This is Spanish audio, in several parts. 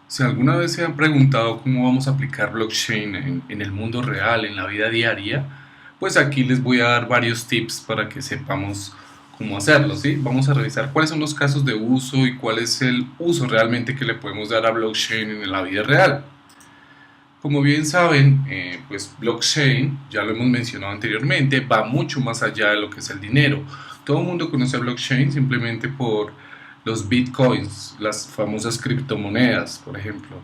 Si alguna vez se han preguntado cómo vamos a aplicar blockchain en el mundo real, en la vida diaria, pues aquí les voy a dar varios tips para que sepamos cómo hacerlo, ¿sí? Vamos a revisar cuáles son los casos de uso y cuál es el uso realmente que le podemos dar a blockchain en la vida real. Como bien saben, pues blockchain, ya lo hemos mencionado anteriormente, va mucho más allá de lo que es el dinero. Todo el mundo conoce blockchain simplemente por los bitcoins, las famosas criptomonedas, por ejemplo.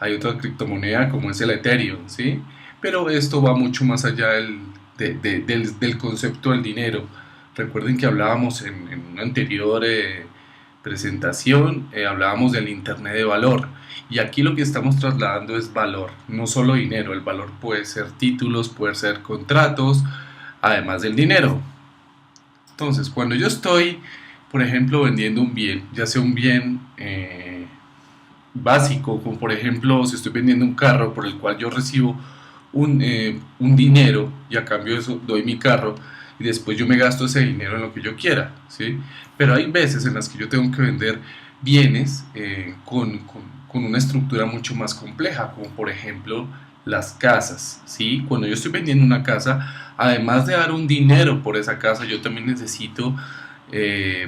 Hay otra criptomoneda como es el Ethereum, ¿sí? Pero esto va mucho más allá del concepto del dinero. Recuerden que hablábamos en una anterior presentación, hablábamos del Internet de valor. Y aquí lo que estamos trasladando es valor, no solo dinero. El valor puede ser títulos, puede ser contratos, además del dinero. Entonces, cuando yo estoy, por ejemplo, vendiendo un bien, ya sea un bien básico, como por ejemplo, si estoy vendiendo un carro por el cual yo recibo un dinero y a cambio de eso doy mi carro y después yo me gasto ese dinero en lo que yo quiera, ¿sí? Pero hay veces en las que yo tengo que vender bienes con una estructura mucho más compleja, como por ejemplo las casas, ¿sí? Cuando yo estoy vendiendo una casa, además de dar un dinero por esa casa, yo también necesito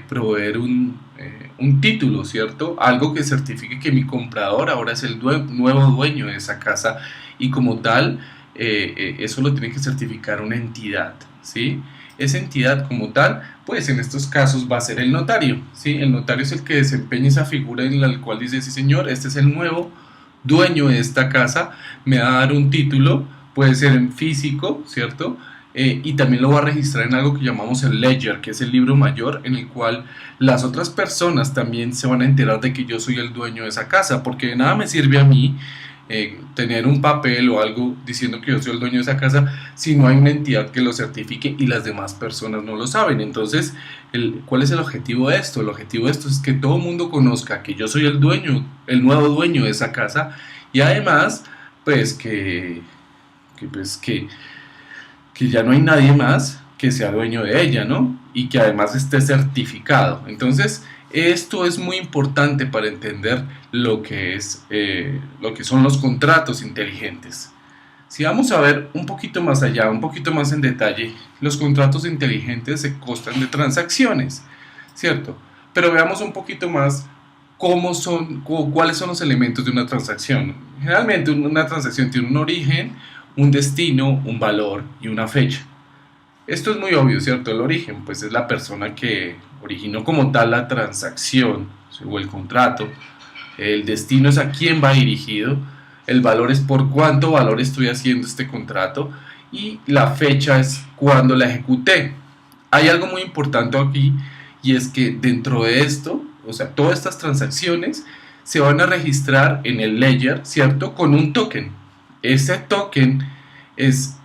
proveer un título, ¿cierto? Algo que certifique que mi comprador ahora es el nuevo dueño de esa casa y como tal, eso lo tiene que certificar una entidad, ¿sí? Esa entidad como tal, pues en estos casos va a ser el notario, ¿sí? El notario es el que desempeña esa figura en la cual dice, sí señor, este es el nuevo dueño de esta casa, me va a dar un título, puede ser en físico, ¿cierto? Y también lo va a registrar en algo que llamamos el ledger, que es el libro mayor, en el cual las otras personas también se van a enterar de que yo soy el dueño de esa casa, porque de nada me sirve a mí tener un papel o algo diciendo que yo soy el dueño de esa casa si no hay una entidad que lo certifique y las demás personas no lo saben. Entonces, ¿cuál es el objetivo de esto? El objetivo de esto es que todo el mundo conozca que yo soy el dueño, el nuevo dueño de esa casa y además, pues que ya no hay nadie más que sea dueño de ella, ¿no? Y que además esté certificado. Entonces, esto es muy importante para entender lo que son los contratos inteligentes. Si vamos a ver un poquito más allá, un poquito más en detalle, los contratos inteligentes se constan de transacciones, ¿cierto? Pero veamos un poquito más cuáles son los elementos de una transacción. Generalmente una transacción tiene un origen, un destino, un valor y una fecha. Esto es muy obvio, ¿cierto? El origen, pues es la persona que originó como tal la transacción o el contrato. El destino es a quién va dirigido. El valor es por cuánto valor estoy haciendo este contrato. Y la fecha es cuando la ejecuté. Hay algo muy importante aquí y es que dentro de esto, o sea, todas estas transacciones se van a registrar en el ledger, ¿cierto? Con un token. Ese token es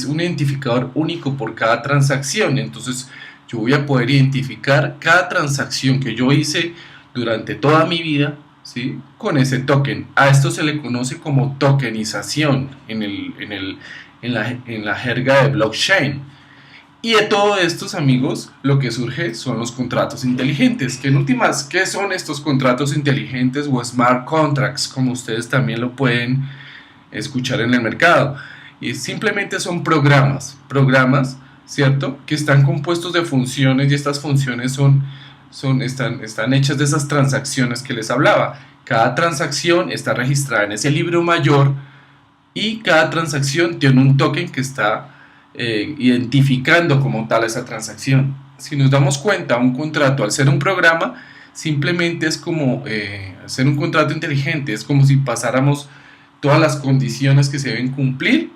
un identificador único por cada transacción. Entonces yo voy a poder identificar cada transacción que yo hice durante toda mi vida, ¿sí? Con ese token. A esto se le conoce como tokenización en la jerga de blockchain. Y de todos estos amigos, lo que surge son los contratos inteligentes. Que en últimas, ¿qué son estos contratos inteligentes o smart contracts? Como ustedes también lo pueden escuchar en el mercado. Y simplemente son programas, ¿cierto? Que están compuestos de funciones y estas funciones están hechas de esas transacciones que les hablaba. Cada transacción está registrada en ese libro mayor y cada transacción tiene un token que está identificando como tal esa transacción. Si nos damos cuenta, un contrato al ser un programa simplemente es como hacer un contrato inteligente, es como si pasáramos todas las condiciones que se deben cumplir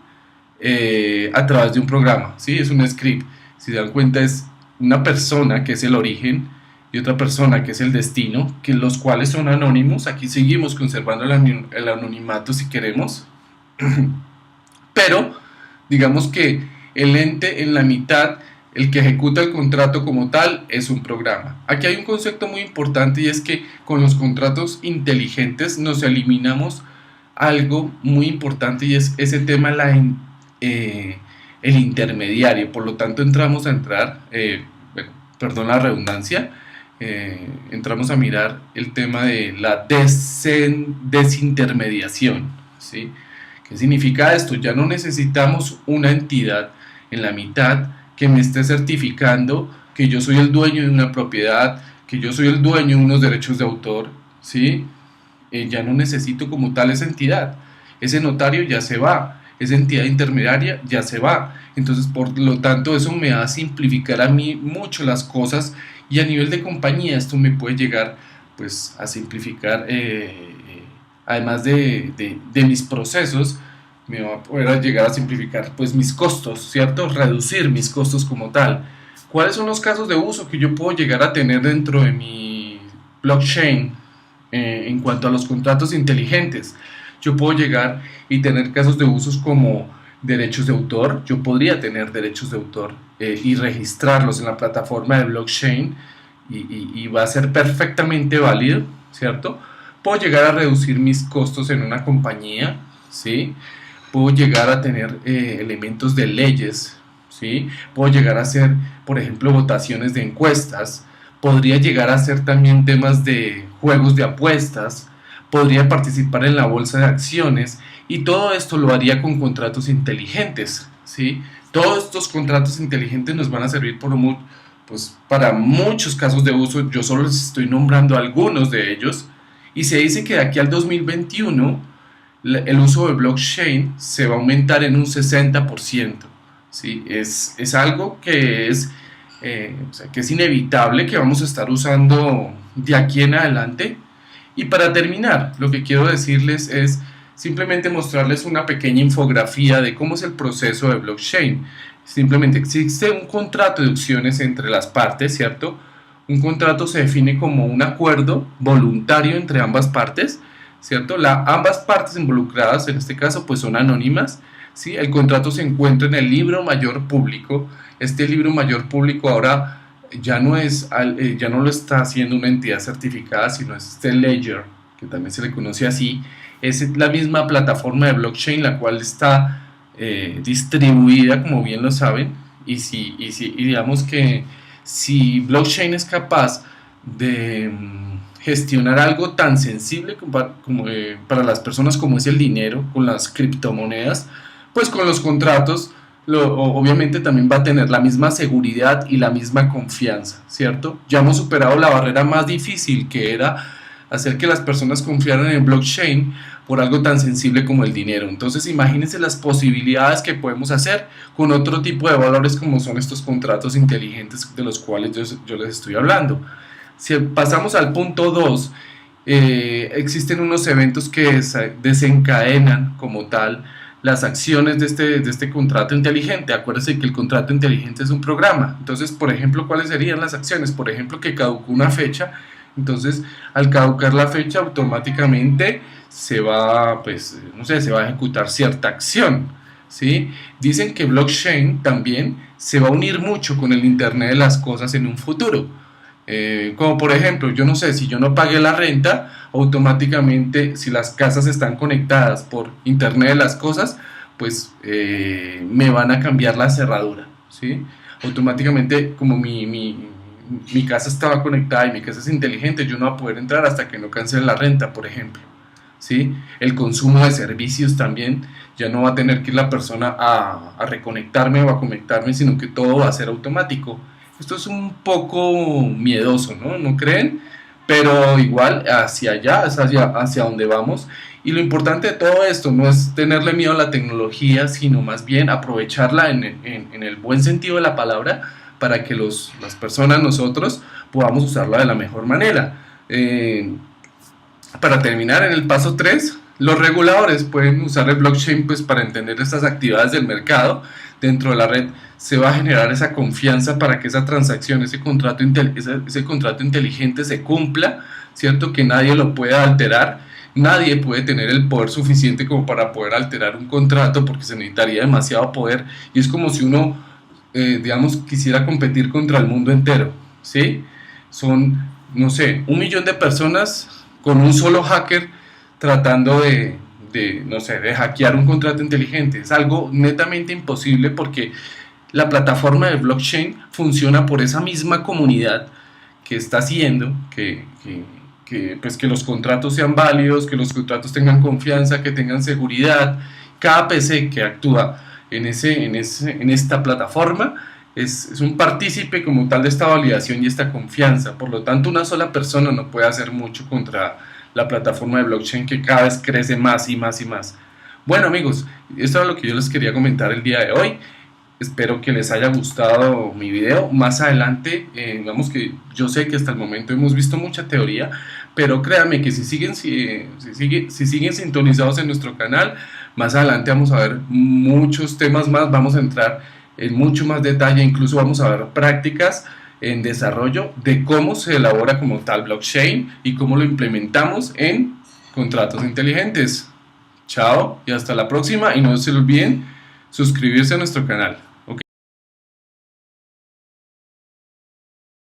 a través de un programa, ¿sí? Es un script. Si se dan cuenta es una persona que es el origen y otra persona que es el destino, que los cuales son anónimos. Aquí seguimos conservando el anonimato si queremos, pero digamos que el ente en la mitad, el que ejecuta el contrato como tal, es un programa. Aquí hay un concepto muy importante y es que con los contratos inteligentes nos eliminamos algo muy importante y es ese tema el intermediario. Por lo tanto entramos a entrar, perdón la redundancia, entramos a mirar el tema de la desintermediación, ¿sí? ¿Qué significa esto? Ya no necesitamos una entidad en la mitad que me esté certificando que yo soy el dueño de una propiedad, que yo soy el dueño de unos derechos de autor, ¿sí? Ya no necesito como tal esa entidad. Ese notario ya se va, esa entidad intermediaria ya se va. Entonces, por lo tanto, eso me va a simplificar a mí mucho las cosas, y a nivel de compañía esto me puede llegar pues a simplificar, además de mis procesos, me va a poder llegar a simplificar pues mis costos, ¿cierto? Reducir mis costos como tal. ¿Cuáles son los casos de uso que yo puedo llegar a tener dentro de mi blockchain en cuanto a los contratos inteligentes? Yo puedo llegar y tener casos de usos como derechos de autor. Yo podría tener derechos de autor y registrarlos en la plataforma de blockchain, y va a ser perfectamente válido, ¿cierto? Puedo llegar a reducir mis costos en una compañía, ¿sí? Puedo llegar a tener elementos de leyes, ¿sí? Puedo llegar a hacer, por ejemplo, votaciones de encuestas. Podría llegar a hacer también temas de juegos de apuestas. Podría participar en la bolsa de acciones, y todo esto lo haría con contratos inteligentes, ¿sí? Todos estos contratos inteligentes nos van a servir pues, para muchos casos de uso. Yo solo les estoy nombrando algunos de ellos, y se dice que de aquí al 2021 el uso de blockchain se va a aumentar en un 60%, ¿sí? Es algo que o sea, que es inevitable que vamos a estar usando de aquí en adelante. Y para terminar, lo que quiero decirles es simplemente mostrarles una pequeña infografía de cómo es el proceso de blockchain. Simplemente existe un contrato de opciones entre las partes, ¿cierto? Un contrato se define como un acuerdo voluntario entre ambas partes, ¿cierto? Ambas partes involucradas, en este caso, pues son anónimas, ¿sí? El contrato se encuentra en el libro mayor público. Este libro mayor público ahora ya no lo está haciendo una entidad certificada, sino es este Ledger, que también se le conoce así. Es la misma plataforma de blockchain, la cual está distribuida, como bien lo saben. Y digamos que si blockchain es capaz de gestionar algo tan sensible para las personas como es el dinero, con las criptomonedas, pues con los contratos obviamente también va a tener la misma seguridad y la misma confianza, ¿cierto? Ya hemos superado la barrera más difícil, que era hacer que las personas confiaran en el blockchain por algo tan sensible como el dinero. Entonces imagínense las posibilidades que podemos hacer con otro tipo de valores, como son estos contratos inteligentes de los cuales yo les estoy hablando. Si pasamos al punto 2, existen unos eventos que desencadenan como tal las acciones de este contrato inteligente. Acuérdense que el contrato inteligente es un programa. Entonces, por ejemplo, ¿cuáles serían las acciones? Por ejemplo, que caducó una fecha. Entonces, al caducar la fecha, automáticamente se va, pues, no sé, se va a ejecutar cierta acción, ¿sí? Dicen que blockchain también se va a unir mucho con el Internet de las cosas en un futuro. Como por ejemplo, yo no sé, si yo no pagué la renta, automáticamente, si las casas están conectadas por Internet de las cosas, pues me van a cambiar la cerradura, ¿sí? Automáticamente, como mi casa estaba conectada y mi casa es inteligente, yo no voy a poder entrar hasta que no cancele la renta, por ejemplo, ¿sí? El consumo de servicios también, ya no va a tener que ir la persona a reconectarme o a conectarme, sino que todo va a ser automático. Esto es un poco miedoso, ¿no? ¿No creen? Pero igual hacia allá, es hacia donde vamos. Y lo importante de todo esto no es tenerle miedo a la tecnología, sino más bien aprovecharla en el buen sentido de la palabra, para que las personas, nosotros, podamos usarla de la mejor manera. Para terminar, en el paso 3, los reguladores pueden usar el blockchain pues, para entender estas actividades del mercado dentro de la red. Se va a generar esa confianza para que esa transacción, ese contrato inteligente se cumpla, ¿cierto? Que nadie lo pueda alterar. Nadie puede tener el poder suficiente como para poder alterar un contrato, porque se necesitaría demasiado poder, y es como si uno, digamos, quisiera competir contra el mundo entero, ¿sí? Son, no sé, 1 millón de personas con un solo hacker tratando no sé, de hackear un contrato inteligente. Es algo netamente imposible, porque la plataforma de blockchain funciona por esa misma comunidad que está haciendo pues que los contratos sean válidos, que los contratos tengan confianza, que tengan seguridad. Cada PC que actúa en esta plataforma es un partícipe como tal de esta validación y esta confianza. Por lo tanto, una sola persona no puede hacer mucho contra la plataforma de blockchain, que cada vez crece más y más y más. Bueno, amigos, esto es lo que yo les quería comentar el día de hoy. Espero que les haya gustado mi video. Más adelante, digamos que yo sé que hasta el momento hemos visto mucha teoría, pero créanme que si siguen sintonizados en nuestro canal, más adelante vamos a ver muchos temas más, vamos a entrar en mucho más detalle, incluso vamos a ver prácticas en desarrollo de cómo se elabora como tal blockchain y cómo lo implementamos en contratos inteligentes. Chao y hasta la próxima, y no se olviden suscribirse a nuestro canal.